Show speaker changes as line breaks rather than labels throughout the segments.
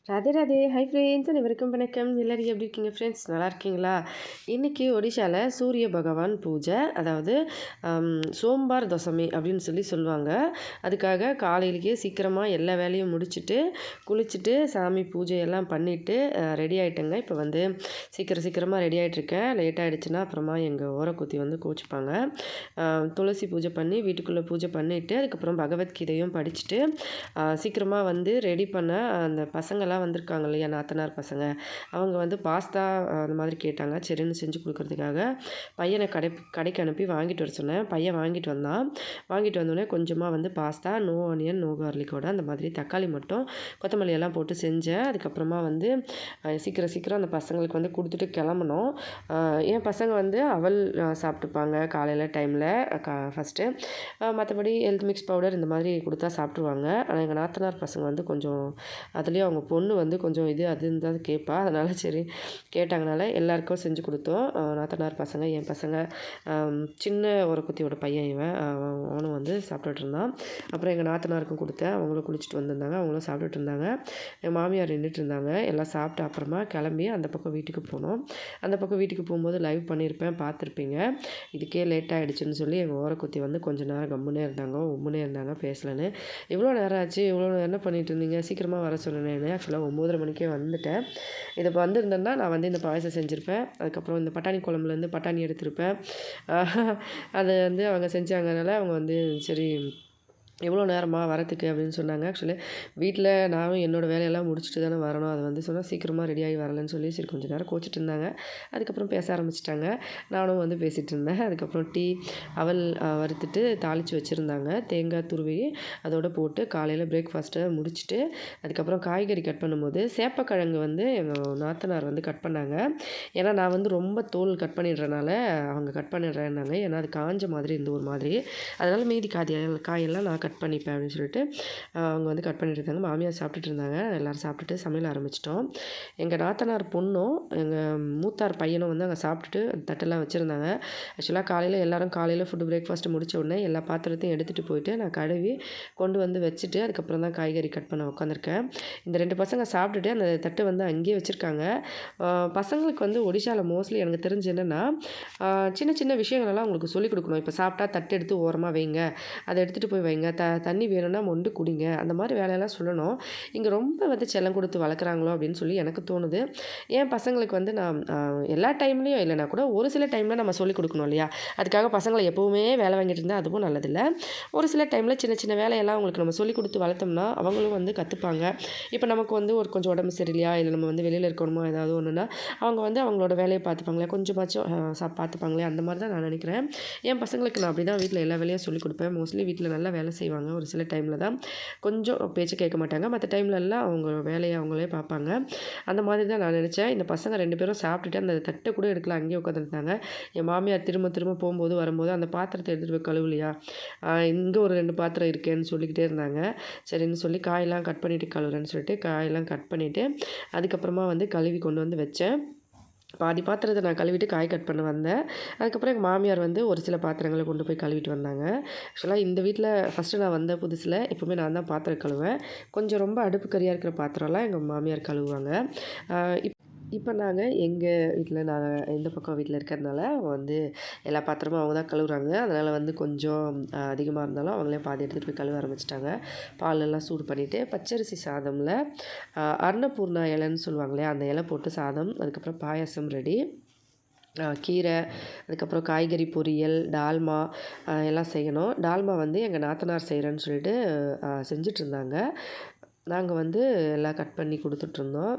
Radhe Radhe! Hi friends, அனைவருக்கும் வணக்கம். எல்லாரும் எப்படி இருக்கீங்க ஃப்ரெண்ட்ஸ்? நல்லா இருக்கீங்களா? இன்றைக்கி ஒடிஷாவில் சூரிய பகவான் பூஜை, அதாவது சோம்பார் தசமி அப்படின்னு சொல்லுவாங்க. அதுக்காக காலையிலேயே சீக்கிரமாக எல்லா வேலையும் முடிச்சுட்டு குளிச்சுட்டு சாமி பூஜையெல்லாம் பண்ணிவிட்டு ரெடி ஆகிட்டேங்க. இப்போ வந்து சீக்கிரமாக ரெடி ஆகிட்ருக்கேன். லேட் ஆகிடுச்சுன்னா அப்புறமா எங்கள் ஓரக்குத்தி வந்து கோச்சிப்பாங்க. துளசி பூஜை பண்ணி வீட்டுக்குள்ளே பூஜை பண்ணிவிட்டு அதுக்கப்புறம் பகவத்கீதையும் படிச்சுட்டு சீக்கிரமாக வந்து ரெடி பண்ண அந்த பசங்கள்லாம் வந்திருக்காங்க இல்லையா, நாத்தனார் பசங்க, அவங்க வந்து பாஸ்தா அந்த மாதிரி கேட்டாங்க. சரின்னு செஞ்சு கொடுக்குறதுக்காக பையனை கடைக்கு அனுப்பி வாங்கிட்டு வர சொன்னேன். பையன் வாங்கிட்டு வந்தோடனே கொஞ்சமாக வந்து பாஸ்தா, நோ ஆனியன் நோ கார்லிக்கோட அந்த மாதிரி தக்காளி மட்டும் கொத்தமல்லி எல்லாம் போட்டு செஞ்சேன். அதுக்கப்புறமா வந்து சீக்கிரம் அந்த பசங்களுக்கு வந்து கொடுத்துட்டு கிளம்பணும். என் பசங்க வந்து அவல் சாப்பிட்டுப்பாங்க காலையில் டைமில் ஃபஸ்ட்டு. மற்றபடி ஹெல்த் மிக்ஸ் பவுடர் இந்த மாதிரி கொடுத்தா சாப்பிட்ருவாங்க. ஆனால் எங்கள் நாத்தனார் பசங்க வந்து கொஞ்சம் அதுலேயும் அவங்க பொண்ணு வந்து கொஞ்சம் அதுன்னு தான் கேட்பா. அதனால் சரி கேட்டாங்கனால எல்லாருக்கும் செஞ்சு கொடுத்தோம். நாத்தனார் பசங்க, என் பசங்க, சின்ன ஒரு குத்தியோட பையன் இவன், அவனும் வந்து சாப்பிட்டுட்டு இருந்தான். அப்புறம் எங்கள் நாத்தனாருக்கும் கொடுத்தேன். அவங்களும் குளிச்சுட்டு வந்திருந்தாங்க, அவங்களும் சாப்பிட்டுட்டு இருந்தாங்க. என் மாமியார் நின்றுட்டு இருந்தாங்க. எல்லாம் சாப்பிட்ட அப்புறமா கிளம்பி அந்த பக்கம் வீட்டுக்கு போனோம். அந்த பக்கம் வீட்டுக்கு போகும்போது லைவ் பண்ணியிருப்பேன், பார்த்துருப்பீங்க. இதுக்கே லேட் ஆகிடுச்சுன்னு சொல்லி எங்கள் ஓரக்குத்தி வந்து கொஞ்சம் நேரம் கம்முன்னே இருந்தாங்க, பேசலன்னு. இவ்வளோ நேரம் ஆச்சு, இவ்வளோ நேரம் என்ன பண்ணிட்டு இருந்தீங்க, சீக்கிரமாக வர சொன்னேன். ஆக்சுவலாக 9:30 மணிக்கே வந்துட்டேன். இதை வந்திருந்தேன்னா நான் வந்து இந்த பாயசம் செஞ்சுருப்பேன். அதுக்கப்புறம் இந்த பட்டாணி குழம்புலேருந்து பட்டாணி எடுத்திருப்பேன். அதை வந்து அவங்க செஞ்சாங்கனால அவங்க வந்து சரி எவ்வளோ நேரமா வரத்துக்கு அப்படின்னு சொன்னாங்க. ஆக்சுவலி வீட்டில் நானும் என்னோடய வேலையெல்லாம் முடிச்சுட்டு தானே வரணும். அதை வந்து சொன்னால் சீக்கிரமாக ரெடியாகி வரலன்னு சொல்லி சரி கொஞ்சம் நேரம் கோச்சிட்டு இருந்தாங்க. அதுக்கப்புறம் பேச ஆரம்பிச்சிட்டாங்க. நானும் வந்து பேசிகிட்டு இருந்தேன். அதுக்கப்புறம் டீ அவல் வறுத்துட்டு தாளித்து வச்சுருந்தாங்க. தேங்காய் துருவி அதோடு போட்டு காலையில் பிரேக்ஃபாஸ்ட்டை முடிச்சுட்டு அதுக்கப்புறம் காய்கறி கட் பண்ணும்போது சேப்பக்கிழங்கு வந்து எங்கள் நாத்தனார் வந்து கட் பண்ணாங்க. ஏன்னா நான் வந்து ரொம்ப தோல் கட் பண்ணிடுறனால அவங்க கட் பண்ணிடுறேன்னாங்க. ஏன்னா அது காஞ்ச மாதிரி இருந்து ஒரு மாதிரி, அதனால் மீதி காயெல்லாம் நான் கட் பண்ணிப்பேன் அப்படின்னு சொல்லிட்டு அவங்க வந்து கட் பண்ணிட்டு இருந்தாங்க. மாமியார் சாப்பிட்டுட்டு இருந்தாங்க. எல்லோரும் சாப்பிட்டுட்டு சமையல் ஆரம்பிச்சிட்டோம். எங்கள் நாத்தனார் பொண்ணும் எங்கள் மூத்தார் பையனும் வந்து அங்கே சாப்பிட்டுட்டு தட்டெல்லாம் வச்சுருந்தாங்க. ஆக்சுவலாக காலையில் ஃபுட்டு பிரேக்ஃபாஸ்ட்டு முடித்த உடனே எல்லா பாத்திரத்தையும் எடுத்துகிட்டு போயிட்டு நான் கழுவி கொண்டு வந்து வச்சுட்டு அதுக்கப்புறம் தான் காய்கறி கட் பண்ண உட்காந்துருக்கேன். இந்த 2 பசங்க சாப்பிட்டுட்டு அந்த தட்டை வந்து அங்கேயே வச்சுருக்காங்க. பசங்களுக்கு வந்து ஒடிஷாவில் மோஸ்ட்லி எனக்கு தெரிஞ்சு என்னென்னா சின்ன விஷயங்களெல்லாம் உங்களுக்கு சொல்லிக் கொடுக்கணும். இப்போ சாப்பிட்டா தட்டு எடுத்து ஓரமாக வைங்க, அதை எடுத்துகிட்டு போய் வைங்க, தண்ணி வேணும்னா மொண்டு குடிங்க, அந்த மாதிரி வேலையெல்லாம் சொல்லணும். இங்கே ரொம்ப வந்து செல்லம் கொடுத்து வளர்க்குறாங்களோ அப்படின்னு சொல்லி எனக்கு தோணுது. என் பசங்களுக்கு வந்து நான் எல்லா டைம்லேயும் இல்லைனா கூட ஒரு சில டைமில் நம்ம சொல்லிக் கொடுக்கணும் இல்லையா. அதுக்காக பசங்களை எப்போவுமே வேலை வாங்கிட்டு இருந்தால் அதுவும் நல்லதில்லை. ஒரு சில டைமில் சின்ன வேலையெல்லாம் அவங்களுக்கு நம்ம சொல்லிக் கொடுத்து வளர்த்தோம்னா அவங்களும் வந்து கற்றுப்பாங்க. இப்போ நமக்கு வந்து ஒரு கொஞ்சம் உடம்பு சரியில்லையா, இல்லை நம்ம வந்து வெளியில் இருக்கணுமோ ஏதாவது ஒன்றுனா அவங்க வந்து அவங்களோட வேலையை பார்த்துப்பாங்களே, கொஞ்சமாச்சும் பார்த்துப்பாங்களே, அந்த மாதிரி தான் நான் நினைக்கிறேன். என் பசங்களுக்கு நான் அப்படி தான் வீட்டில் எல்லா வேலையும் சொல்லிக் கொடுப்பேன். மோஸ்ட்லி வீட்டில் நல்லா வேலை செய்வாங்க. ஒரு சில டைமில் தான் கொஞ்சம் பேச்சு கேட்க மாட்டாங்க. மற்ற டைம்லலாம் அவங்க வேலையை அவங்களே பார்ப்பாங்க. அந்த மாதிரி தான் நான் நினச்சேன். இந்த பசங்க 2 பேரும் சாப்பிட்டுட்டு அந்த தட்டை கூட எடுக்கல, அங்கேயே உட்காந்துருந்தாங்க. என் மாமியார் திரும்ப போகும்போது வரும்போது அந்த பாத்திரத்தை எடுத்துகிட்டு போய் கழுவலையா, இங்கே ஒரு 2 பாத்திரம் இருக்கேன்னு சொல்லிக்கிட்டே இருந்தாங்க. சரின்னு சொல்லி காயெல்லாம் கட் பண்ணிவிட்டு கழுவுறேன்னு சொல்லிட்டு காயெல்லாம் கட் பண்ணிவிட்டு அதுக்கப்புறமா வந்து கழுவி கொண்டு வந்து வச்சேன். பாதி பாத்திரத்தை நான் கழுவிட்டு காய் கட் பண்ண வந்தேன். அதுக்கப்புறம் எங்கள் மாமியார் வந்து ஒரு சில பாத்திரங்களை கொண்டு போய் கழுவிட்டு வந்தாங்க. ஆக்சுவலாக இந்த வீட்டில் ஃபஸ்ட்டு நான் வந்த புதுசில் எப்போவுமே நான் தான் பாத்திரம் கழுவேன். கொஞ்சம் ரொம்ப அடுப்பு கறியாக இருக்கிற பாத்திரம்லாம் எங்கள் மாமியார் கழுவுவாங்க. இப்போ நாங்கள் எங்கள் வீட்டில் நாங்கள் இந்த பக்கம் வீட்டில் இருக்கிறதுனால வந்து எல்லா பாத்திரமும் அவங்க தான் கழுவுறாங்க. அதனால் வந்து கொஞ்சம் அதிகமாக இருந்தாலும் அவங்களே பாதி எடுத்துகிட்டு போய் கழுவ ஆரம்பிச்சிட்டாங்க. பாலெல்லாம் சூடு பண்ணிவிட்டு பச்சரிசி சாதமில் அன்னபூர்ணா இலைன்னு சொல்லுவாங்க இல்லையா, அந்த இலை போட்டு சாதம், அதுக்கப்புறம் பாயாசம் ரெடி, கீரை, அதுக்கப்புறம் காய்கறி பொரியல், டால்மா எல்லாம் செய்யணும். டால்மா வந்து எங்கள் நாத்தனார் செய்கிறேன்னு சொல்லிட்டு செஞ்சிட்ருந்தாங்க. நாங்கள் வந்து எல்லாம் கட் பண்ணி கொடுத்துட்ருந்தோம்.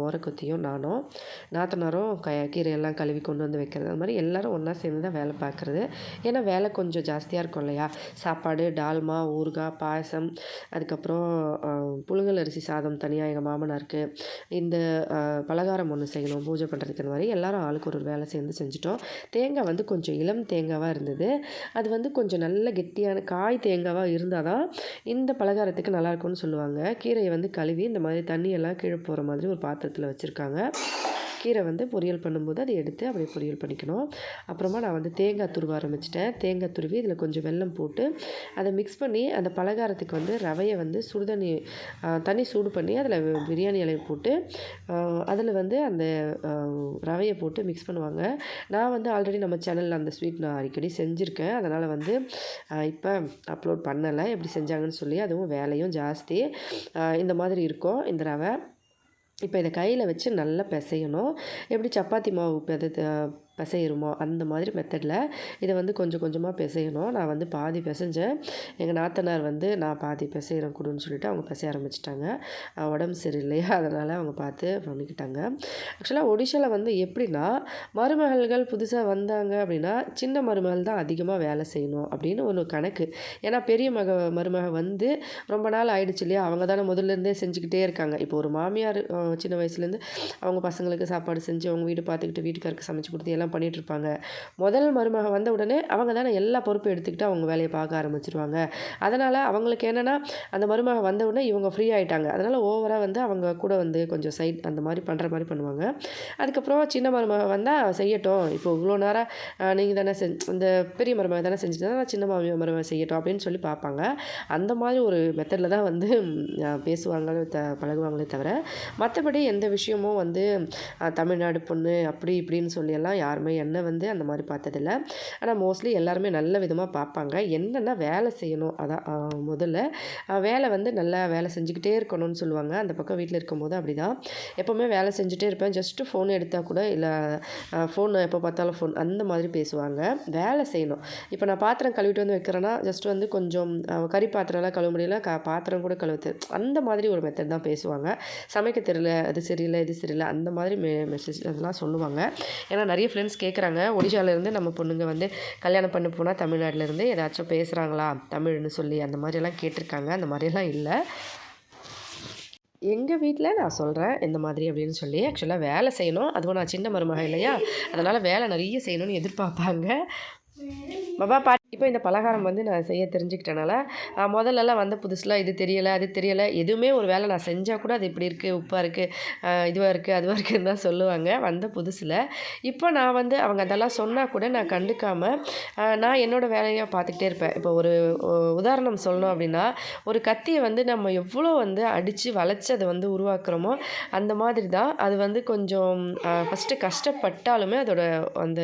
ஓரக்குத்தியும் நானும் நாத்தனாரும் கீரையெல்லாம் கழுவி கொண்டு வந்து வைக்கிறது, அது மாதிரி எல்லோரும் ஒன்றா சேர்ந்து தான் வேலை பார்க்குறது. ஏன்னா வேலை கொஞ்சம் ஜாஸ்தியாக இருக்கும் இல்லையா. சாப்பாடு, டால்மா, ஊறுகாய், பாயசம், அதுக்கப்புறம் புழுங்கல் அரிசி சாதம் தனியாக எங்கள் மாமனாருக்கு, இந்த பலகாரம் ஒன்று செய்யணும் பூஜை பண்ணுறதுக்கு, அந்த மாதிரி எல்லோரும் ஆளுக்கு ஒரு வேலை சேர்ந்து செஞ்சுட்டோம். தேங்காய் வந்து கொஞ்சம் இளம் தேங்காவாக இருந்தது. அது வந்து கொஞ்சம் நல்ல கெட்டியான காய் தேங்காவாக இருந்தால் தான் இந்த பலகாரத்துக்கு நல்லாயிருக்கும்னு சொல்லுவாங்க. கீரையை வந்து கழுவி இந்த மாதிரி தண்ணியெல்லாம் கீழே போகிற மாதிரி ஒரு பாத்திரத்தில் வச்சுருக்காங்க. கீரை வந்து பொரியல் பண்ணும்போது அதை எடுத்து அப்படியே பொரியல் பண்ணிக்கணும். அப்புறமா நான் வந்து தேங்காய் துருவ ஆரம்பிச்சிட்டேன். தேங்காய் துருவி இதில் கொஞ்சம் வெல்லம் போட்டு அதை மிக்ஸ் பண்ணி அந்த பலகாரத்துக்கு வந்து ரவையை வந்து சுடுதண்ணி தண்ணி சூடு பண்ணி அதில் பிரியாணி இலையை போட்டு அதில் வந்து அந்த ரவையை போட்டு மிக்ஸ் பண்ணுவாங்க. நான் வந்து ஆல்ரெடி நம்ம சேனலில் அந்த ஸ்வீட் நான் அடிக்கடி செஞ்சுருக்கேன். அதனால் வந்து இப்போ அப்லோட் பண்ணலை எப்படி செஞ்சாங்கன்னு சொல்லி. அதுவும் வேலையும் ஜாஸ்தி. இந்த மாதிரி இருக்கும் இந்த ரவை. இப்போ இதை கையில் வச்சு நல்லா பிசையணும். எப்படி சப்பாத்தி மாவு பிசையிறோமோ அந்த மாதிரி மெத்தடில் இதை வந்து கொஞ்சம் கொஞ்சமாக பிசையணும். நான் வந்து பாதி பிசைஞ்சேன். எங்கள் நாத்தனார் வந்து நான் பாதி பிசைகிறேன் கொடுன்னு சொல்லிட்டு அவங்க பிசைய ஆரம்பிச்சிட்டாங்க. உடம்பு சரியில்லையா அதனால் அவங்க பார்த்து பண்ணிக்கிட்டாங்க. ஆக்சுவலாக ஒடிஷாவில் வந்து எப்படின்னா மருமகள்கள் புதுசாக வந்தாங்க அப்படின்னா சின்ன மருமகள் தான் அதிகமாக வேலை செய்யணும் அப்படின்னு ஒரு கணக்கு. ஏன்னா பெரிய மருமக வந்து ரொம்ப நாள் ஆயிடுச்சு இல்லையா, அவங்க தானே முதல்லேருந்தே செஞ்சுக்கிட்டே இருக்காங்க. இப்போ ஒரு மாமியார் சின்ன வயசுலேருந்து அவங்க பசங்களுக்கு சாப்பாடு செஞ்சு அவங்க வீடு பார்த்துக்கிட்டு வீட்டுக்காருக்கு சமைச்சு கொடுத்து எல்லாம் பண்ணிகிட்டு இருப்பாங்க. முதல் மருமக வந்த உடனே அவங்க தானே எல்லா பொறுப்பும் எடுத்துக்கிட்டு அவங்க வேலையை பார்க்க ஆரம்பிச்சிருவாங்க. அதனால் அவங்களுக்கு என்னென்னா அந்த மருமக வந்த உடனே இவங்க ஃப்ரீ ஆகிட்டாங்க. அதனால் ஓவராக வந்து அவங்க கூட வந்து கொஞ்சம் சைட் அந்த மாதிரி பண்ணுற மாதிரி பண்ணுவாங்க. அதுக்கப்புறம் சின்ன மருமக வந்தால் செய்யட்டும், இப்போ இவ்வளோ நேரம் நீங்கள் தானே இந்த பெரிய மருமக தானே செஞ்சுட்டு சின்ன மருமக செய்யட்டும் அப்படின்னு சொல்லி பார்ப்பாங்க. அந்த மாதிரி ஒரு மெத்தடில் தான் வந்து பேசுவாங்க பழகுவாங்களே தவிர மற்றபடி எந்த விஷயமும் வந்து தமிழ்நாடு பொண்ணு அப்படி இப்படின்னு சொல்லியெல்லாம் யாருமே என்னை வந்து அந்த மாதிரி பார்த்ததில்ல. ஆனால் மோஸ்ட்லி எல்லாருமே நல்ல விதமாக பார்ப்பாங்க. என்னென்னா வேலை செய்யணும், அதான் முதல்ல வேலை வந்து நல்லா வேலை செஞ்சுக்கிட்டே இருக்கணும்னு சொல்லுவாங்க. அந்த பக்கம் வீட்டில் இருக்கும்போது அப்படி தான் எப்போவுமே வேலை செஞ்சுட்டே இருப்பேன். ஜஸ்ட்டு ஃபோன் எடுத்தால் கூட இல்லை ஃபோன் எப்போ பார்த்தாலும் ஃபோன் அந்த மாதிரி பேசுவாங்க. வேலை செய்யணும். இப்போ நான் பாத்திரம் கழுவிட்டு வந்து வைக்கிறேன்னா ஜஸ்ட் வந்து கொஞ்சம் கறி பாத்திரம்லாம் கழுவ முடியல, பாத்திரம் கூட கழுவுது அந்த மாதிரி ஒரு மெத்தட் தான் பேசுவாங்க. சமைக்க தெரியல, அது சரியில்லை இது சரியில்லை அந்த மாதிரி மெசேஜ் அதெல்லாம் சொல்லுவாங்க. ஏன்னா நிறைய ஃப்ரெண்ட்ஸ் கேட்குறாங்க, ஒடிஷாவிலேருந்து நம்ம பொண்ணுங்க வந்து கல்யாணம் பண்ணி போனால் தமிழ்நாட்டிலேருந்து ஏதாச்சும் பேசுகிறாங்களா தமிழ்னு சொல்லி அந்த மாதிரியெல்லாம் கேட்டிருக்காங்க. அந்த மாதிரியெல்லாம் இல்லை. எங்கள் வீட்டில் நான் சொல்கிறேன் இந்த மாதிரி அப்படின்னு சொல்லி. ஆக்சுவலாக வேலை செய்யணும், அதுவும் நான் சின்ன மருமக இல்லையா, அதனால் வேலை நிறைய செய்யணும்னு எதிர்பார்ப்பாங்க. பாப்பா இப்போ இந்த பலகாரம் வந்து நான் செய்ய தெரிஞ்சுக்கிட்டனால முதல்லலாம் வந்த புதுசில் இது தெரியலை அது தெரியலை எதுவுமே ஒரு வேலை நான் செஞ்சால் கூட அது இப்படி இருக்குது, உப்பாக இருக்குது, இதுவாக இருக்குது அதுவாக இருக்குதுன்னு தான் சொல்லுவாங்க வந்த புதுசில். இப்போ நான் வந்து அவங்க அதெல்லாம் சொன்னால் கூட நான் கண்டுக்காமல் நான் என்னோடய வேலையாக பார்த்துக்கிட்டே இருப்பேன். இப்போ ஒரு உதாரணம் சொல்லணும் அப்படின்னா, ஒரு கத்தியை வந்து நம்ம எவ்வளோ வந்து அடித்து வளைச்சி அதை வந்து உருவாக்குறோமோ அந்த மாதிரி தான் அது வந்து கொஞ்சம் ஃபஸ்ட்டு கஷ்டப்பட்டாலுமே அதோட அந்த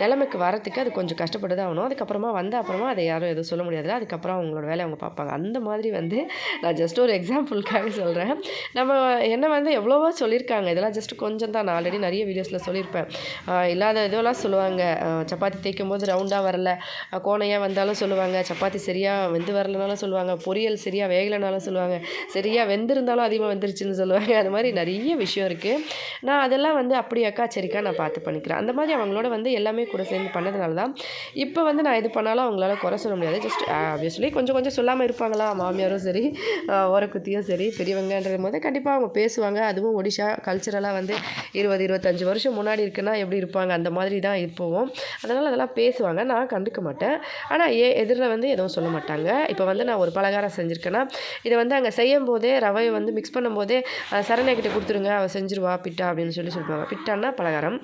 நிலைமைக்கு வரத்துக்கு அது கொஞ்சம் கஷ்டப்பட்டு தான் ஆகணும். அதுக்கப்புறமா அப்புறமா அதை யாரும் எதுவும் சொல்ல முடியாதுல்ல, அதுக்கப்புறம் அவங்களோட வேலையை அவங்க பார்ப்பாங்க. அந்த மாதிரி வந்து நான் ஜஸ்ட் ஒரு எக்ஸாம்பிளுக்காக சொல்கிறேன். நம்ம என்ன வந்து எவ்வளவோ சொல்லியிருக்காங்க, இதெல்லாம் ஜஸ்ட் கொஞ்சம் தான். நான் ஆல்ரெடி நிறைய வீடியோஸில் சொல்லியிருப்பேன். இல்லாத இதெல்லாம் சொல்லுவாங்க, சப்பாத்தி தேய்க்கும் போது ரவுண்டாக வரல, கோணையாக வந்தாலும் சொல்லுவாங்க, சப்பாத்தி சரியாக வெந்து வரலனாலும் சொல்லுவாங்க, பொரியல் சரியாக வேகலைனாலும் சொல்லுவாங்க, சரியாக வெந்திருந்தாலும் அதிகமாக வெந்துருச்சுன்னு சொல்லுவாங்க. அது மாதிரி நிறைய விஷயம் இருக்குது. நான் அதெல்லாம் வந்து அப்படியாக்கா சரிக்கா நான் பார்த்து பண்ணிக்கிறேன். அந்த மாதிரி அவங்களோட வந்து எல்லாமே கூட சேர்ந்து பண்ணதுனால தான் இப்போ வந்து நான் இது பண்ணாலும் அவங்களால குறை சொல்ல முடியாது. ஜஸ்ட் ஆப்வியஸ்லி கொஞ்சம் கொஞ்சம் சொல்லாமல் இருப்பாங்களா, மாமியாரும் சரி ஓரக்குத்தியும் சரி பெரியவங்கன்ற போது கண்டிப்பாக அவங்க பேசுவாங்க. அதுவும் ஒடிஷா கல்ச்சரலாக வந்து 20-25 வருஷம் முன்னாடி இருக்குன்னா எப்படி இருப்பாங்க அந்த மாதிரி தான் இருப்போம். அதனால் அதெல்லாம் பேசுவாங்க, நான் கண்டுக்க மாட்டேன். ஆனால் எதிரில் வந்து எதுவும் சொல்ல மாட்டாங்க. இப்போ வந்து நான் ஒரு பலகாரம் செஞ்சுருக்கேன்னா இதை வந்து அங்கே செய்யும் போதே ரவையை வந்து மிக்ஸ் பண்ணும்போதே சரணைக்கிட்ட கொடுத்துருங்க, அவள் செஞ்சிருவா பிட்டா அப்படின்னு சொல்லுவாங்க. பிட்டான்னா பலகாரம்,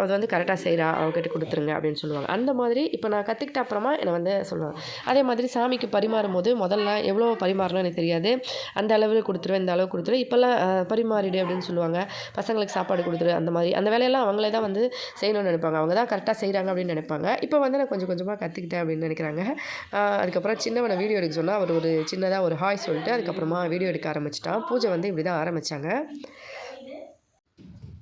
அது வந்து கரெக்டாக செய்கிறா அவகிட்ட கொடுத்துருங்க அப்படின்னு சொல்லுவாங்க. அந்த மாதிரி இப்போ நான் கற்றுக்கிட்ட அப்புறமா என்னை வந்து சொல்லுவாங்க. அதே மாதிரி சாமிக்கு பரிமாறும் போது முதல்ல எவ்வளோ பரிமாறணும் எனக்கு தெரியாது, அந்த அளவு கொடுத்துருவேன் இந்த அளவு கொடுத்துருவேன். இப்போல்லாம் பரிமாறிடு அப்படின்னு சொல்லுவாங்க, பசங்களுக்கு சாப்பாடு கொடுத்துரு அந்த மாதிரி. அந்த வேலையெல்லாம் அவங்களே தான் வந்து செய்யணும்னு நினைப்பாங்க, அவங்க தான் கரெக்டாக செய்கிறாங்க அப்படின்னு நினைப்பாங்க. இப்போ வந்து நான் கொஞ்சம் கொஞ்சமாக கற்றுக்கிட்டேன் அப்படின்னு நினைக்கிறாங்க. அதுக்கப்புறம் சின்னவனை வீடியோ எடுக்க சொன்னால் அவர் ஒரு சின்னதாக ஒரு ஹாய் சொல்லிட்டு அதுக்கப்புறமா வீடியோ எடுக்க ஆரம்பிச்சிட்டான். பூஜை வந்து இப்படி தான் ஆரம்பித்தாங்க.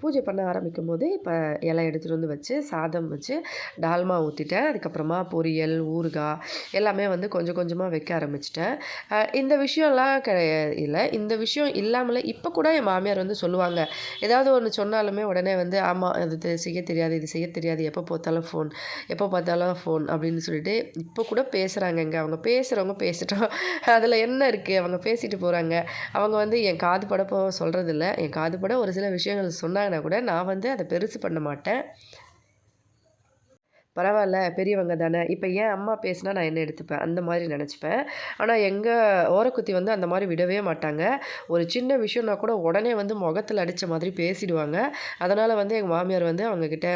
பூஜை பண்ண ஆரம்பிக்கும் போது இப்போ இலை எடுத்துகிட்டு வந்து வச்சு சாதம் வச்சு டால்மா ஊற்றிட்டேன். அதுக்கப்புறமா பொரியல் ஊறுகாய் எல்லாமே வந்து கொஞ்சம் கொஞ்சமாக வைக்க ஆரம்பிச்சிட்டேன். இந்த விஷயம்லாம் இல்லை, இந்த விஷயம் இல்லாமலே இப்போ கூட என் மாமியார் வந்து சொல்லுவாங்க, ஏதாவது ஒன்று சொன்னாலுமே உடனே வந்து ஆமாம் அது செய்ய தெரியாது இது செய்ய தெரியாது, எப்போ பார்த்தாலும் ஃபோன் அப்படின்னு சொல்லிட்டு இப்போ கூட பேசுகிறாங்கங்க. அவங்க பேசுகிறவங்க பேசிட்டோம், அதில் என்ன இருக்குது, அவங்க பேசிட்டு போகிறாங்க. அவங்க வந்து என் காது படப்போ சொல்கிறதில்ல, என் காது பட ஒரு சில விஷயங்கள் சொன்னாங்கன்னா கூட நான் வந்து அதை பெருசு பண்ண மாட்டேன். பரவாயில்ல பெரியவங்க தானே, இப்போ ஏன் அம்மா பேசினா நான் என்ன எடுத்துப்பேன் அந்த மாதிரி நினச்சிப்பேன். ஆனால் எங்கள் ஓரக்குத்தி வந்து அந்த மாதிரி விடவே மாட்டாங்க. ஒரு சின்ன விஷயம்னா கூட உடனே வந்து முகத்தில் அடித்த மாதிரி பேசிடுவாங்க. அதனால் வந்து எங்கள் மாமியார் வந்து அவங்கக்கிட்ட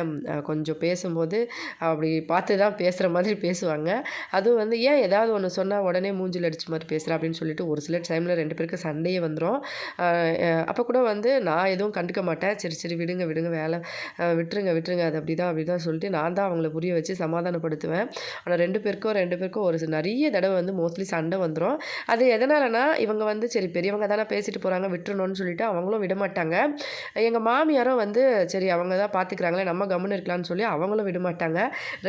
கொஞ்சம் பேசும்போது அப்படி பார்த்து தான் பேசுகிற மாதிரி பேசுவாங்க. அதுவும் வந்து ஏன் ஏதாவது ஒன்று சொன்னால் உடனே மூஞ்சில் அடித்த மாதிரி பேசுகிற அப்படின்னு சொல்லிட்டு ஒரு சில டைமில் 2 பேருக்கு சண்டையே வந்துடும். அப்போ கூட வந்து நான் எதுவும் கண்டுக்க மாட்டேன். சரி சரி விடுங்க விடுங்க வேலை விட்டுருங்க விட்டுருங்க அது அப்படி தான் சொல்லிட்டு நான் தான் அவங்கள புரிய வச்சு சமாதானப்படுத்துவேன். ஆனால் 2 பேருக்கும் ஒரு நிறைய தடவை வந்து மோஸ்ட்லி சண்டை வந்துடும். அது எதனாலனா இவங்க வந்து சரி பெரியவங்க தானே பேசிட்டு போகிறாங்க விட்டுறணும்னு சொல்லிட்டு அவங்களும் விடமாட்டாங்க. எங்கள் மாமியாரும் வந்து சரி அவங்க தான் பார்த்துக்கிறாங்களே நம்ம கம்முன்னு இருக்கலாம்னு சொல்லி அவங்களும் விடமாட்டாங்க.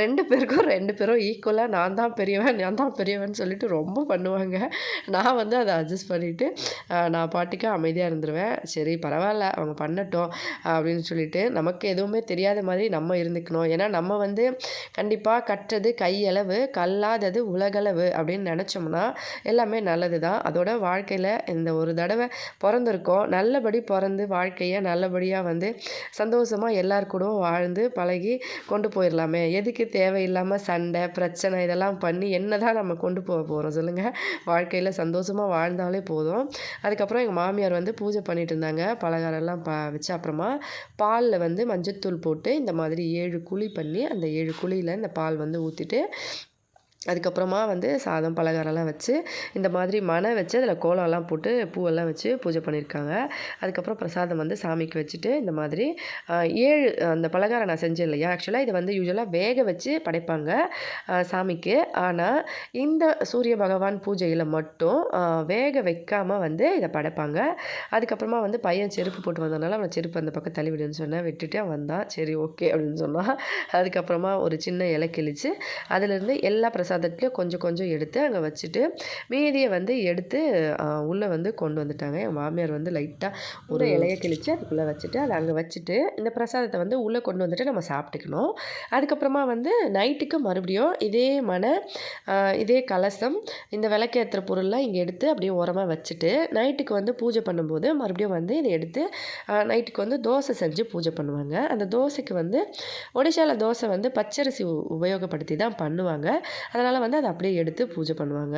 2 பேருக்கும் 2 பேரும் ஈக்குவலாக நான் தான் பெரியவன் சொல்லிட்டு ரொம்ப பண்ணுவாங்க. நான் வந்து அதை அட்ஜஸ்ட் பண்ணிவிட்டு நான் பாட்டுக்கு அமைதியாக இருந்துருவேன். சரி பரவாயில்ல அவங்க பண்ணட்டும் அப்படின்னு சொல்லிட்டு நமக்கு எதுவுமே தெரியாத மாதிரி நம்ம இருந்துக்கணும். ஏன்னா நம்ம வந்து கண்டிப்பாக கற்றது கையளவு கல்லாதது உலகளவு அப்படின்னு நினச்சோம்னா எல்லாமே நல்லது தான். அதோட வாழ்க்கையில் இந்த ஒரு தடவை பிறந்திருக்கோம், நல்லபடி பிறந்து வாழ்க்கையை நல்லபடியாக வந்து சந்தோஷமாக எல்லார் கூடவும் வாழ்ந்து பழகி கொண்டு போயிடலாமே. எதுக்கு தேவையில்லாமல் சண்டை பிரச்சனை இதெல்லாம் பண்ணி என்ன தான் நம்ம கொண்டு போக போகிறோம் சொல்லுங்கள். வாழ்க்கையில் சந்தோஷமாக வாழ்ந்தாலே போதும். அதுக்கப்புறம் எங்கள் மாமியார் வந்து பூஜை பண்ணிட்டு இருந்தாங்க. பலகாரம்லாம் வச்ச அப்புறமா பாலில் வந்து மஞ்சத்தூள் போட்டு இந்த மாதிரி 7 குழி பண்ணி அந்த 7 குழியில் இந்த பால் வந்து ஊற்றிட்டு அதுக்கப்புறமா வந்து சாதம் பலகாரம்லாம் வச்சு இந்த மாதிரி மணை வச்சு அதில் கோலம்லாம் போட்டு பூவெல்லாம் வச்சு பூஜை பண்ணியிருக்காங்க. அதுக்கப்புறம் பிரசாதம் வந்து சாமிக்கு வச்சுட்டு இந்த மாதிரி 7 அந்த பலகாரம் நான் செஞ்சேன் இல்லையா, ஆக்சுவலாக இதை வந்து யூஸ்வலாக வேக வச்சு படைப்பாங்க சாமிக்கு. ஆனால் இந்த சூரிய பகவான் பூஜையில் மட்டும் வேக வைக்காமல் வந்து இதை படைப்பாங்க. அதுக்கப்புறமா வந்து பையன் செருப்பு போட்டு வந்ததுனால அவனை செருப்பு அந்த பக்கம் தள்ளி விடுன்னு சொன்னேன். விட்டுட்டு அவன் வந்தான். சரி ஓகே அப்படின்னு சொன்னான். அதுக்கப்புறமா ஒரு சின்ன இலை கிழிச்சு அதிலேருந்து எல்லா பிரசாதத்துலேயும் கொஞ்சம் கொஞ்சம் எடுத்து அங்கே வச்சுட்டு மீதியை வந்து எடுத்து உள்ளே வந்து கொண்டு வந்துட்டாங்க. என் மாமியார் வந்து லைட்டாக ஒரு இலையை கிழித்து அதுக்குள்ளே வச்சுட்டு அதை அங்கே வச்சுட்டு இந்த பிரசாதத்தை வந்து உள்ளே கொண்டு வந்துட்டு நம்ம சாப்பிட்டுக்கணும். அதுக்கப்புறமா வந்து நைட்டுக்கு மறுபடியும் இதே மனை இதே கலசம் இந்த விளக்கேற்றுற பொருள்லாம் இங்கே எடுத்து அப்படியே உரமாக வச்சுட்டு நைட்டுக்கு வந்து பூஜை பண்ணும்போது மறுபடியும் வந்து இதை எடுத்து நைட்டுக்கு வந்து தோசை செஞ்சு பூஜை பண்ணுவாங்க. அந்த தோசைக்கு வந்து ஒடிஷாவில் தோசை வந்து பச்சரிசி உபயோகப்படுத்தி தான் பண்ணுவாங்க. அதனால் வந்து அதை அப்படியே எடுத்து பூஜை பண்ணுவாங்க.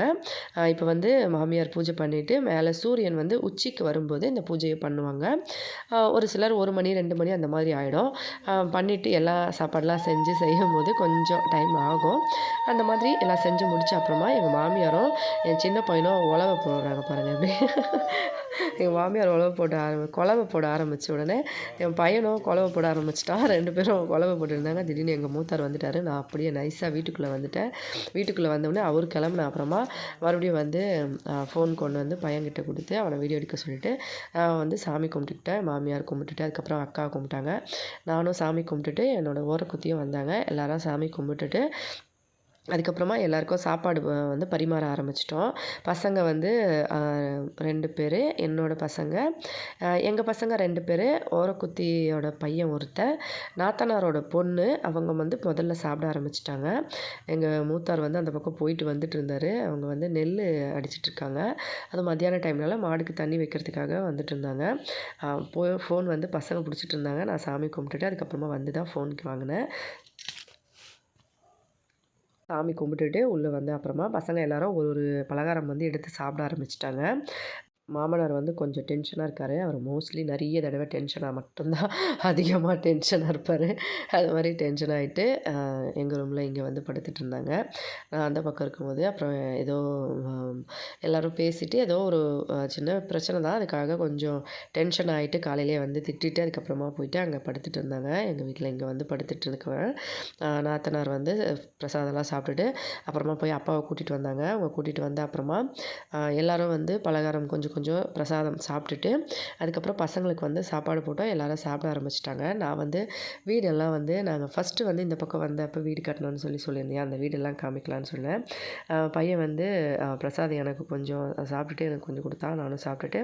இப்போ வந்து மாமியார் பூஜை பண்ணிவிட்டு மேலே சூரியன் வந்து உச்சிக்கு வரும்போது இந்த பூஜையை பண்ணுவாங்க. ஒரு சிலர் 1 மணி 2 மணி அந்த மாதிரி ஆகிடும். பண்ணிவிட்டு எல்லா சாப்பாடெலாம் செஞ்சு செய்யும்போது கொஞ்சம் டைம் ஆகும். அந்த மாதிரி எல்லாம் செஞ்சு முடித்த அப்புறமா எங்கள் மாமியாரும் என் சின்ன பையனும் உழவை போடுறாங்க பாருங்கள் எப்படி. எங்கள் மாமியார் குழவை போட ஆரம்பித்த உடனே என் பையனும் குழவை போட ஆரம்பிச்சிட்டான். 2 பேரும் குழவை போட்டுருந்தாங்க. திடீர்னு எங்கள் மூத்தார் வந்துட்டார். நான் அப்படியே நைஸாக வீட்டுக்குள்ளே வந்துட்டேன். வீட்டுக்குள்ளே வந்தோடனே அவர் கிளம்புன அப்புறமா மறுபடியும் வந்து ஃபோன் கொண்டு வந்து பையன்கிட்ட கொடுத்து அவனை வீடியோ எடுக்க சொல்லிவிட்டு வந்து சாமி கும்பிட்டுக்கிட்டேன். மாமியார் கும்பிட்டுட்டு அதுக்கப்புறம் அக்கா கும்பிட்டாங்க. நானும் சாமி கும்பிட்டுட்டு என்னோடய ஓரக்குத்தியும் வந்தாங்க. எல்லாரும் சாமி கும்பிட்டுட்டு அதுக்கப்புறமா எல்லாருக்கும் சாப்பாடு வந்து பரிமாற ஆரம்பிச்சிட்டோம். பசங்க வந்து 2 பேர் என்னோடய பசங்க, எங்கள் பசங்க 2 பேர், ஓரக்குத்தியோட பையன் ஒருத்தன், நாத்தனாரோட பொண்ணு. அவங்க வந்து முதல்ல சாப்பிட ஆரம்பிச்சிட்டாங்க. எங்கள் மூத்தார் வந்து அந்த பக்கம் போயிட்டு வந்துட்டு இருந்தார். அவங்க வந்து நெல் அடிச்சிட்ருக்காங்க. அது மத்தியான டைம்னால மாடுக்கு தண்ணி வைக்கிறதுக்காக வந்துட்டு இருந்தாங்க. ஃபோன் வந்து பசங்க பிடிச்சிட்டு இருந்தாங்க. நான் சாமி கும்பிட்டுட்டு அதுக்கப்புறமா வந்து தான் ஃபோனுக்கு வாங்கினேன். சாமி கும்பிட்டுட்டு உள்ளே வந்து அப்புறமா பசங்க எல்லாரும் ஒரு பலகாரம் வந்து எடுத்து சாப்பிட ஆரம்பிச்சிட்டாங்க. மாமனார் வந்து கொஞ்சம் டென்ஷனாக இருக்கார். அவர் மோஸ்ட்லி நிறைய தடவை டென்ஷனாக மட்டும்தான் அதிகமாக டென்ஷனாக இருப்பார். அது மாதிரி டென்ஷன் ஆகிட்டு எங்கள் ரூமில் இங்கே வந்து படுத்துட்டு இருந்தாங்க. நான் அந்த பக்கம் இருக்கும்போது அப்புறம் ஏதோ எல்லோரும் பேசிவிட்டு ஏதோ ஒரு சின்ன பிரச்சனை தான், அதுக்காக கொஞ்சம் டென்ஷன் ஆகிட்டு காலையிலே வந்து திட்டிட்டு அதுக்கப்புறமா போயிட்டு அங்கே படுத்துட்டு இருந்தாங்க. எங்கள் வீட்டில் இங்கே வந்து படுத்துட்டு இருக்கேன். நாத்தனார் வந்து பிரசாதம்லாம் சாப்பிட்டுட்டு அப்புறமா போய் அப்பாவை கூட்டிகிட்டு வந்தாங்க. அவங்க கூட்டிகிட்டு வந்த அப்புறமா எல்லோரும் வந்து பலகாரம் கொஞ்சம் கொஞ்சம் பிரசாதம் சாப்பிட்டுட்டு அதுக்கப்புறம் பசங்களுக்கு வந்து சாப்பாடு போட்டோம். எல்லோரும் சாப்பிட ஆரம்பிச்சிட்டாங்க. நான் வந்து வீடெல்லாம் வந்து நாங்கள் ஃபஸ்ட்டு வந்து இந்த பக்கம் வந்தப்போ வீடு கட்டணும்னு சொல்லியிருந்தேன். அந்த வீடெல்லாம் காமிக்கலான்னு சொன்னேன். பையன் வந்து பிரசாதம் எனக்கு கொஞ்சம் சாப்பிட்டுட்டு எனக்கு கொஞ்சம் கொடுத்தான். நானும் சாப்பிட்டுட்டு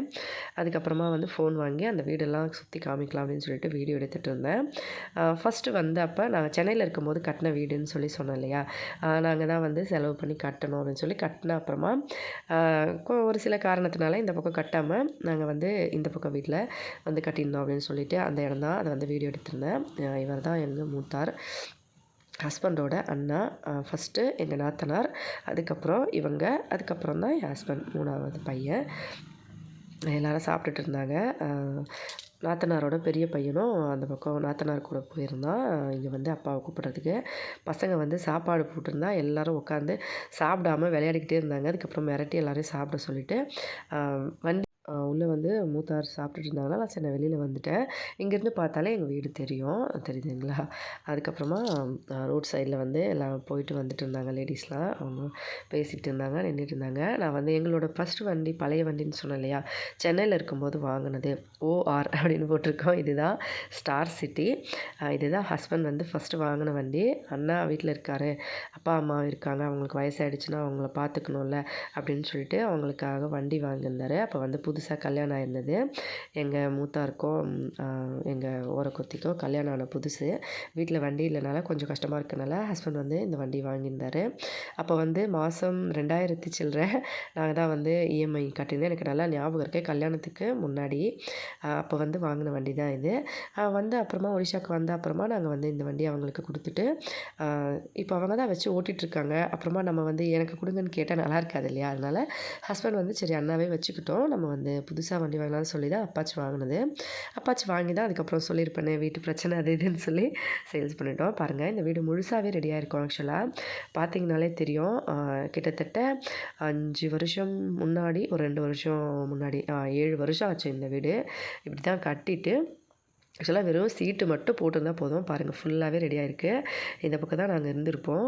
அதுக்கப்புறமா வந்து ஃபோன் வாங்கி அந்த வீடெல்லாம் சுற்றி காமிக்கலாம் அப்படின்னு சொல்லிட்டு வீடியோ எடுத்துகிட்டு இருந்தேன். ஃபஸ்ட்டு வந்தப்போ நாங்கள் சென்னையில் இருக்கும்போது கட்டின வீடுன்னு சொன்னோம் இல்லையா, நாங்கள் தான் வந்து செலவு பண்ணி கட்டணும் அப்படின்னு சொல்லி கட்டின அப்புறமா ஒரு சில காரணத்தினால இந்த பக்கம் கட்டாமல் நாங்கள் வந்து இந்த பக்கம் வீட்டில் வந்து கட்டியிருந்தோம் அப்படின்னு சொல்லிட்டு அந்த இடம் தான். அதை வந்து வீடியோ எடுத்திருந்தேன். இவர் தான் எங்கள் மூத்தார். ஹஸ்பண்டோட அண்ணா, ஃபஸ்ட்டு எங்கள் நாத்தனார், அதுக்கப்புறம் இவங்க, அதுக்கப்புறம் தான் என் ஹஸ்பண்ட் 3வது பையன். எல்லோரும் சாப்பிட்டுட்டு இருந்தாங்க. நாத்தனாரோட பெரிய பையனும் அந்த பக்கம் நாத்தனார் கூட போயிருந்தான் இங்கே வந்து அப்பாவை கூப்பிட்றதுக்கு. பசங்க வந்து சாப்பாடு போட்டிருந்தா எல்லோரும் உட்காந்து சாப்பிடாம விளையாடிக்கிட்டே இருந்தாங்க. அதுக்கப்புறம் மிரட்டி எல்லோரையும் சாப்பிட சொல்லிவிட்டு வண்டி உள்ளே வந்து மூத்தார் சாப்பிட்டுட்டு இருந்தாங்கன்னா நான் சரி நான் வெளியில் வந்துட்டேன். இங்கேருந்து பார்த்தாலே எங்கள் வீடு தெரியுதுங்களா? அதுக்கப்புறமா ரோட் சைடில் வந்து எல்லாம் போயிட்டு வந்துட்டு இருந்தாங்க லேடிஸ்லாம். அவங்க பேசிக்கிட்டு இருந்தாங்க, நின்றுட்டு இருந்தாங்க. நான் வந்து எங்களோட ஃபஸ்ட்டு வண்டி பழைய வண்டின்னு சொன்னேன் இல்லையா? சென்னையில் இருக்கும்போது வாங்கினது. ஓஆர் அப்படின்னு போட்டிருக்கோம். இதுதான் ஸ்டார் சிட்டி. இதுதான் ஹஸ்பண்ட் வந்து ஃபஸ்ட்டு வாங்கின வண்டி. அண்ணா வீட்டில் இருக்கார், அப்பா அம்மா இருக்காங்க, அவங்களுக்கு வயசாகிடுச்சுன்னா அவங்கள பார்த்துக்கணும்ல அப்படின்னு சொல்லிட்டு அவங்களுக்காக வண்டி வாங்கியிருந்தார். அப்போ வந்து புதுசாக கல்யாணம் ஆயிருந்தது. எங்கள் மூத்தாருக்கும் எங்கள் ஓரக்குத்திக்கும் கல்யாணம் ஆன புதுசு. வீட்டில் வண்டி இல்லைனால கொஞ்சம் கஷ்டமாக இருக்கனால ஹஸ்பண்ட் வந்து இந்த வண்டி வாங்கியிருந்தார். அப்போ வந்து மாதம் 2000 சில்லற நாங்கள் தான் வந்து இஎம்ஐ கட்டியிருந்தேன். எனக்கு நல்லா ஞாபகம் இருக்குது. கல்யாணத்துக்கு முன்னாடி அப்போ வந்து வாங்கின வண்டி தான் இது. வந்து அப்புறமா ஒடிஷாவுக்கு வந்த அப்புறமா நாங்கள் வந்து இந்த வண்டியை அவங்களுக்கு கொடுத்துட்டு இப்போ அவங்க தான் வச்சு ஓட்டிகிட்ருக்காங்க. அப்புறமா நம்ம வந்து எனக்கு கொடுங்கன்னு கேட்டால் நல்லா இருக்காது இல்லையா? அதனால் ஹஸ்பண்ட் வந்து சரி அண்ணாவே வச்சுக்கிட்டோம், நம்ம வந்து புதுசாக வண்டி வாங்கலாம்னு சொல்லி தான் அப்பாச்சி வாங்கினது. அப்பாச்சி வாங்கி தான் அதுக்கப்புறம் சொல்லியிருப்பேனே வீட்டு பிரச்சனை அது இதுன்னு சொல்லி சேல்ஸ் பண்ணிட்டோம். பாருங்கள், இந்த வீடு முழுசாகவே ரெடியாக இருக்கும். ஆக்சுவலாக பார்த்தீங்கனாலே தெரியும். கிட்டத்தட்ட 5 வருஷம் முன்னாடி, ஒரு 2 வருஷம் முன்னாடி 7 வருஷம் ஆச்சு இந்த வீடு. இப்படி தான் கட்டிட்டு ஆக்சுவலாக வெறும் சீட்டு மட்டும் போட்டிருந்தா போதும். பாருங்கள், ஃபுல்லாகவே ரெடியாக இருக்குது. இந்த பக்கம் தான் நாங்கள் இருந்திருப்போம்.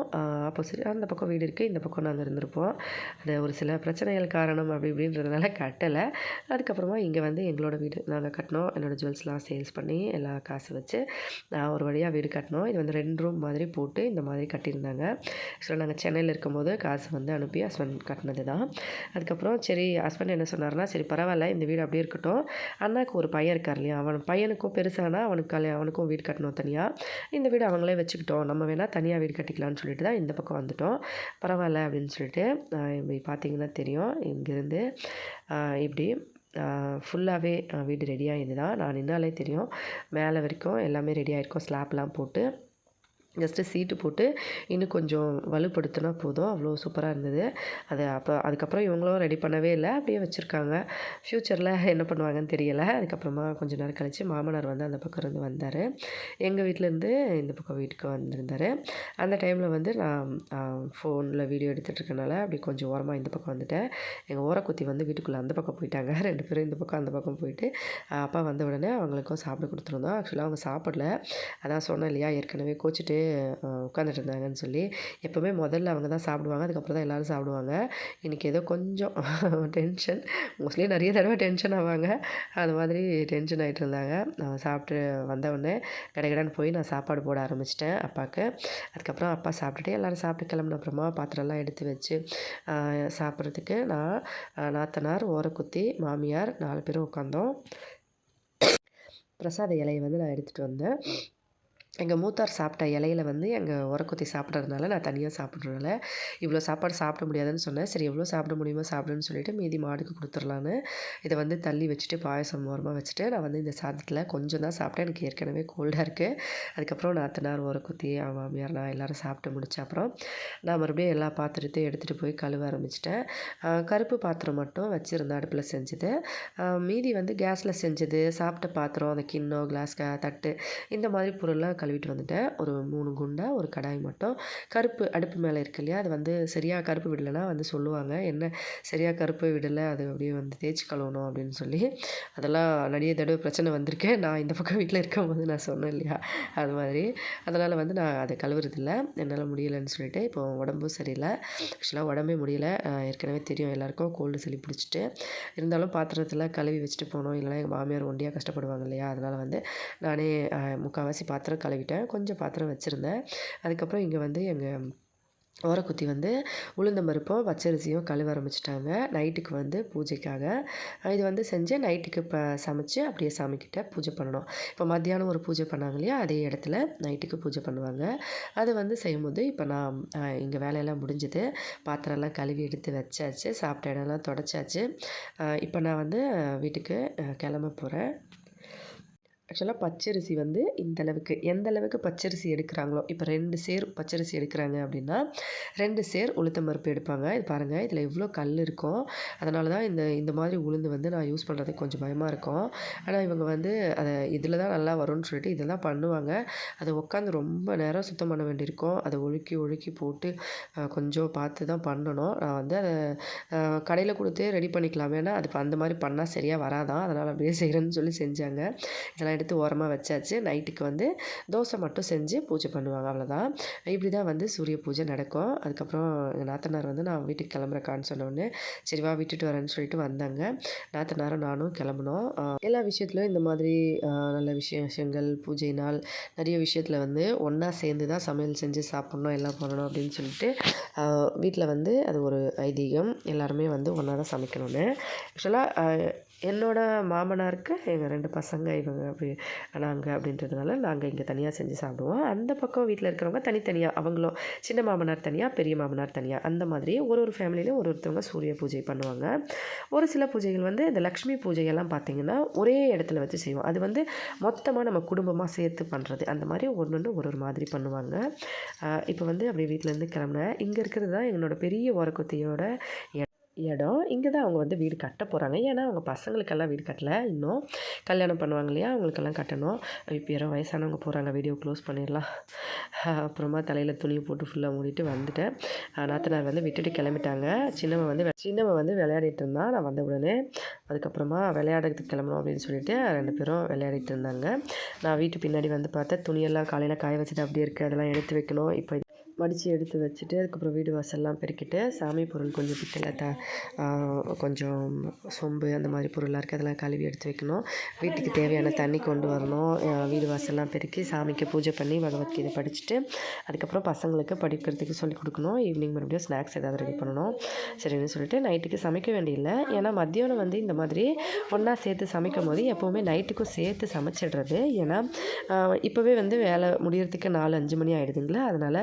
ஆப்போசிட் அந்த பக்கம் வீடு இருக்குது, இந்த பக்கம் நாங்கள் இருந்திருப்போம். அது ஒரு சில பிரச்சனைகள் காரணம் அப்படி இப்படின்றதுனால கட்டலை. அதுக்கப்புறமா இங்கே வந்து எங்களோட வீடு நாங்கள் கட்டினோம். என்னோடய ஜுவல்ஸ்லாம் சேல்ஸ் பண்ணி எல்லா காசு வச்சு ஒரு வழியாக வீடு கட்டினோம். இது வந்து 2 ரூம் மாதிரி போட்டு இந்த மாதிரி கட்டியிருந்தாங்க. ஆக்சுவலாக நாங்கள் சென்னையில் இருக்கும்போது காசு வந்து அனுப்பி ஹஸ்பண்ட் கட்டினது தான். அதுக்கப்புறம் சரி ஹஸ்பண்ட் என்ன சொன்னார்னா, சரி பரவாயில்ல இந்த வீடு அப்படியே இருக்கட்டும், அண்ணாக்கு ஒரு பையன் இருக்கார் இல்லையா, அவன் பையனுக்கும் பெருசாக அவனுக்கும் வீடு கட்டணும் தனியாக, இந்த வீடு அவங்களே வச்சுக்கிட்டோம், நம்ம வேணால் தனியாக வீடு கட்டிக்கலாம்னு சொல்லிட்டு தான் இந்த பக்கம் வந்துட்டோம். பரவாயில்ல அப்படின்னு சொல்லிட்டு இப்படி பார்த்தீங்கன்னா தெரியும். இங்கேருந்து இப்படி ஃபுல்லாகவே வீடு ரெடியாக இது தான். நான் நின்னாலே தெரியும், மேலே வரைக்கும் எல்லாமே ரெடியாக இருக்கும். ஸ்லாப்லாம் போட்டு ஜஸ்ட்டு சீட்டு போட்டு இன்னும் கொஞ்சம் வலுப்படுத்தினா போதும். அவ்வளோ சூப்பராக இருந்தது. அதுக்கப்புறம் இவங்களும் ரெடி பண்ணவே இல்லை, அப்படியே வச்சுருக்காங்க. ஃப்யூச்சரில் என்ன பண்ணுவாங்கன்னு தெரியலை. அதுக்கப்புறமா கொஞ்சம் நேரம் கழித்து மாமனார் வந்து அந்த பக்கம் இருந்து வந்தார். எங்கள் வீட்டிலேருந்து இந்த பக்கம் வீட்டுக்கு வந்திருந்தார். அந்த டைமில் வந்து நான் ஃபோனில் வீடியோ எடுத்துகிட்ருக்கனால அப்படி கொஞ்சம் ஓரமாக இந்த பக்கம் வந்துட்டேன். எங்கள் ஓரக்குத்தி வந்து வீட்டுக்குள்ளே அந்த பக்கம் போயிட்டாங்க. 2 பேரும் இந்த பக்கம் அந்த பக்கம் போயிட்டு அப்பா வந்த உடனே அவங்களுக்கும் சாப்பிட கொடுத்துருந்தோம். ஆக்சுவலாக அவங்க சாப்பிடல. அதான் சொன்னேன் இல்லையா, ஏற்கனவே கோச்சிட்டு உட்காந்துட்டு இருந்தாங்கன்னு சொல்லி. எப்போவுமே முதல்ல அவங்க தான் சாப்பிடுவாங்க, அதுக்கப்புறம் தான் எல்லோரும் சாப்பிடுவாங்க. இன்றைக்கி ஏதோ கொஞ்சம் டென்ஷன், மோஸ்ட்லி நிறைய தடவை டென்ஷன் ஆவாங்க. அது மாதிரி டென்ஷன் ஆகிட்டு இருந்தாங்க. சாப்பிட்டு வந்தவுடனே கடைக்கடான்னு போய் நான் சாப்பாடு போட ஆரம்பிச்சிட்டேன் அப்பாவுக்கு. அதுக்கப்புறம் அப்பா சாப்பிட்டுட்டு எல்லோரும் சாப்பிட்டு கிளம்புன அப்புறமா பாத்திரம்லாம் எடுத்து வச்சு சாப்பிட்றதுக்கு நான், நாத்தனார், ஓரக்குத்தி, மாமியார் 4 பேரும் உட்காந்தோம். பிரசாத இலையை வந்து நான் எடுத்துகிட்டு வந்தேன். எங்கள் மூத்தார் சாப்பிட்ட இலையில வந்து எங்கள் உரக்குத்தி சாப்பிட்றதுனால நான் தனியாக சாப்பிட்றதுனால இவ்வளோ சாப்பாடு சாப்பிட முடியாதுன்னு சொன்னேன். சரி எவ்வளோ சாப்பிட முடியுமோ சாப்பிடுன்னு சொல்லிட்டு மீதி மாடுக்கு கொடுத்துர்லான்னு இதை வந்து தள்ளி வச்சுட்டு பாயசம் ஓரமாக வச்சுட்டு நான் வந்து இந்த சாதத்தில் கொஞ்சம் தான் சாப்பிட்டேன். எனக்கு ஏற்கனவே கோல்டாக இருக்குது. அதுக்கப்புறம் நாத்தனார், உரக்குத்தி, மாமியார், நான் எல்லோரும் சாப்பிட்டு முடிச்ச அப்புறம் நான் மறுபடியும் எல்லா பாத்திரத்தையும் எடுத்துகிட்டு போய் கழுவ ஆரம்பிச்சிட்டேன். கருப்பு பாத்திரம் மட்டும் வச்சுருந்தேன் அடுப்பில் செஞ்சது. மீதி வந்து கேஸில் செஞ்சது, சாப்பிட்ட பாத்திரம், அந்த கிண்ணம், கிளாஸ், தட்டு, இந்த மாதிரி பொருள்லாம் கழுவிட்டு வந்துட்டேன். ஒரு 3 குண்டா, ஒரு கடாய் மட்டும். கருப்பு அடுப்பு மேலே இருக்கு இல்லையா, அது வந்து சரியாக கருப்பு விடலைன்னா வந்து சொல்லுவாங்க, என்ன சரியாக கருப்பு விடலை, அது அப்படியே வந்து தேய்ச்சி கழுவணும் அப்படின்னு சொல்லி. அதெல்லாம் நிறைய தடவை பிரச்சனை வந்திருக்கு. நான் இந்த பக்கம் வீட்டில் இருக்கும்போது நான் சொன்னேன் இல்லையா, அது மாதிரி. அதனால் வந்து நான் அதை கழுவுறதில்ல, என்னால் முடியலைன்னு சொல்லிட்டு. இப்போ உடம்பும் சரியில்லை. ஆக்சுவலாக உடம்பே முடியலை. ஏற்கனவே தெரியும் எல்லாேருக்கும் கோல்டு சளி பிடிச்சிட்டு. இருந்தாலும் பாத்திரத்தில் கழுவி வச்சுட்டு போனோம், இல்லைனா எங்கள் மாமியார் ஒண்டியாக கஷ்டப்படுவாங்க இல்லையா, அதனால் வந்து நானே முக்கால்வாசி பாத்திரம் கழுவிட்டேன். கொஞ்சம் பாத்திரம் வச்சுருந்தேன். அதுக்கப்புறம் இங்கே வந்து எங்கள் ஓரக்குத்தி வந்து உளுந்தம் பருப்பும் பச்சரிசியும் கழுவ ஆரம்பிச்சிட்டாங்க நைட்டுக்கு வந்து பூஜைக்காக. இது வந்து செஞ்சு நைட்டுக்கு சமைச்சு அப்படியே சாமிக்கிட்ட பூஜை பண்ணணும். இப்போ மத்தியானம் ஒரு பூஜை பண்ணாங்க இல்லையா, அதே இடத்துல நைட்டுக்கு பூஜை பண்ணுவாங்க. அது வந்து செய்யும்போது இப்போ நான் இங்கே வேலையெல்லாம் முடிஞ்சுது. பாத்திரம்லாம் கழுவி எடுத்து வச்சாச்சு, சாப்பிட்ட இடம்லாம் தொடச்சாச்சு. இப்போ நான் வந்து வீட்டுக்கு கிளம்ப போகிறேன். ஆக்சுவலா பச்சரிசி வந்து இந்த அளவுக்கு எந்த அளவுக்கு பச்சரிசி எடுக்கிறாங்களோ, இப்போ 2 சேர் பச்சரிசி எடுக்கிறாங்க அப்படின்னா, 2 சேர் உளுத்தம் பருப்பு எடுப்பாங்க. இது பாருங்க, இதில எவ்வளோ கல் இருக்கும். அதனால தான் இந்த இந்த மாதிரி உளுந்து வந்து நான் யூஸ் பண்ணுறதுக்கு கொஞ்சம் பயமா இருக்கும். ஆனா இவங்க வந்து அத இதில தான் நல்லா வரும்னு சொல்லிட்டு இதில தான் பண்ணுவாங்க. அத உட்காந்து ரொம்ப நேரம் சுத்தம் பண்ண வேண்டியிருக்கும். அத ஒழுக்கி ஒழுக்கி போட்டு கொஞ்சம் பார்த்து தான் பண்ணணும். நான் வந்து அத கடையில குடுத்தே ரெடி பண்ணிக்கலாம். ஏன்னா, அது அந்த மாரி பண்ணா சரியா வராதாம். அதனால அப்படியே செய்றேன்னு சொல்லி செஞ்சாங்க. இதெல்லாம் எடுத்து ஓரமா வச்சாச்சு. நைட்டுக்கு வந்து தோசை மட்டும் செஞ்சு பூஜை பண்ணுவாங்க அவ்வளோதான். இப்படி தான் வந்து சூரிய பூஜை நடக்கும். அதுக்கப்புறம் எங்க நாத்தனார் வந்து நான் வீட்டுக்கு கிளம்புறேக்கான்னு சொன்னோனே, சரி வா விட்டுட்டு வரேன்னு சொல்லிட்டு வந்தாங்க. நாத்தனாரும் நானும் கிளம்புனோம். எல்லா விஷயத்துலயும் இந்த மாதிரி நல்ல விசேஷங்கள், பூஜை நாள் நிறைய விஷயத்துல வந்து ஒண்ணா சேர்ந்து தான் சமையல் செஞ்சு சாப்பிடணும், எல்லாம் பண்ணணும் அப்படின்னு சொல்லிட்டு வீட்ல வந்து அது ஒரு ஐதீகம். எல்லாருமே வந்து ஒண்ணா தான் சமைக்கணும்னு. ஆக்சுவலா என்னோட மாமனாருக்கு எங்க 2 பசங்க இவங்க அப்படி நாங்க அப்படின்றதுனால நாங்க இங்க தனியா செஞ்சு சாப்பிடுவோம். அந்த பக்கம் வீட்ல இருக்கிறவங்க தனித்தனியா அவங்களும் சின்ன மாமனார் தனியா, பெரிய மாமனார் தனியா அந்த மாதிரி ஒரு ஒரு ஃபேமிலியிலும் ஒருத்தவங்க சூரிய பூஜை பண்ணுவாங்க. ஒரு சில பூஜைகள் வந்து இந்த லக்ஷ்மி பூஜையெல்லாம் பார்த்தீங்கன்னா, ஒரே இடத்துல வச்சு செய்வோம். அது வந்து மொத்தமா நம்ம குடும்பமா சேர்த்து பண்றது. அந்த மாதிரி ஒண்ணொண்ணு ஒரு ஒரு மாதிரி பண்ணுவாங்க. இப்போ வந்து அப்படியே வீட்லேருந்து கிளம்புனேன். இங்க இருக்கிறது தான் என்னோட பெரிய ஓரக்குத்தியோட இடம். இங்க தான் அவங்க வந்து வீடு கட்ட போறாங்க. ஏன்னா, அவங்க பசங்களுக்கெல்லாம் வீடு கட்டல இன்னும். கல்யாணம் பண்ணுவாங்க இல்லையா? அவங்களுக்கெல்லாம் கட்டணும். இப்போ யாரோ வயசானவங்க போறாங்க. வீடியோ க்ளோஸ் பண்ணிடலாம். அப்புறமா தலையில துணிய போட்டு ஃபுல்லா மூடிட்டு வந்துட்டேன். நாத்தனார் வந்து விட்டுட்டு கிளம்பிட்டாங்க. சின்னவன் வந்து விளையாடிட்டு இருந்தான். நான் வந்த உடனே. அதுக்கப்புறமா விளையாடுறதுக்கு கிளம்பணும் அப்படின்னு சொல்லிட்டு 2 பேரும் விளையாடிட்டு இருந்தாங்க. நான் வீட்டு பின்னாடி வந்து பார்த்தேன். துணியெல்லாம் காலையில காய வச்சுட்டு அப்படியே இருக்கு. அதெல்லாம் எடுத்து வைக்கணும். இப்போ மடித்து எடுத்து வச்சுட்டு அதுக்கப்புறம் வீடு வாசல்லாம் பெருக்கிட்டு சாமி பொருள் கொஞ்சம் பித்தளை கொஞ்சம் சொம்பு அந்த மாதிரி பொருளாக இருக்குது அதெல்லாம் கழுவி எடுத்து வைக்கணும். வீட்டுக்கு தேவையான தண்ணி கொண்டு வரணும். வீடு வாசல்லாம் பெருக்கி சாமிக்கு பூஜை பண்ணி பகவத்கீதை படிச்சுட்டு அதுக்கப்புறம் பசங்களுக்கு படிக்கிறதுக்கு சொல்லிக் கொடுக்கணும். ஈவினிங் மறுபடியும் ஸ்நாக்ஸ் ஏதாவது ரெடி பண்ணணும். சரின்னு சொல்லிட்டு நைட்டுக்கு சமைக்க வேண்டியதில்லை. ஏன்னா மத்தியானம் வந்து இந்த மாதிரி ஒன்றா சேர்த்து சமைக்கும் போது எப்போவுமே நைட்டுக்கும் சேர்த்து சமைச்சிடுறது. ஏன்னா இப்போவே வந்து வேலை முடியறதுக்கு 4-5 மணி ஆகிடுதுங்களா. அதனால்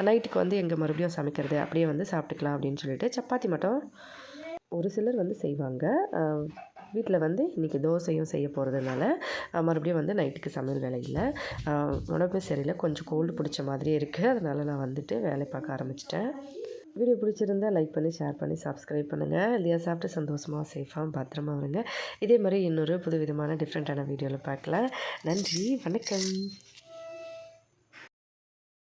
நைட்டுக்கு வந்து எங்கே மறுபடியும் சமைக்கிறது அப்படியே வந்து சாப்பிட்டுக்கலாம் அப்படின்னு சொல்லிட்டு சப்பாத்தி மட்டும் ஒரு சிலர் வந்து செய்வாங்க. வீட்டில் வந்து இன்றைக்கி தோசையும் செய்ய போகிறதுனால மறுபடியும் வந்து நைட்டுக்கு சமையல் வேலை இல்லை. உடம்பு சரியில்லை, கொஞ்சம் கோல்டு பிடிச்ச மாதிரியே இருக்குது. அதனால் நான் வந்துட்டு வேலை பார்க்க ஆரம்பிச்சிட்டேன். வீடியோ பிடிச்சிருந்தா லைக் பண்ணி ஷேர் பண்ணி சப்ஸ்கிரைப் பண்ணுங்கள். இல்லையா சாப்பிட்டு சந்தோஷமாக சேஃபாக பத்திரமா வருங்க. இதே மாதிரி இன்னொரு புதுவிதமான டிஃப்ரெண்ட்டான வீடியோவில் பார்க்கலாம். நன்றி, வணக்கம்.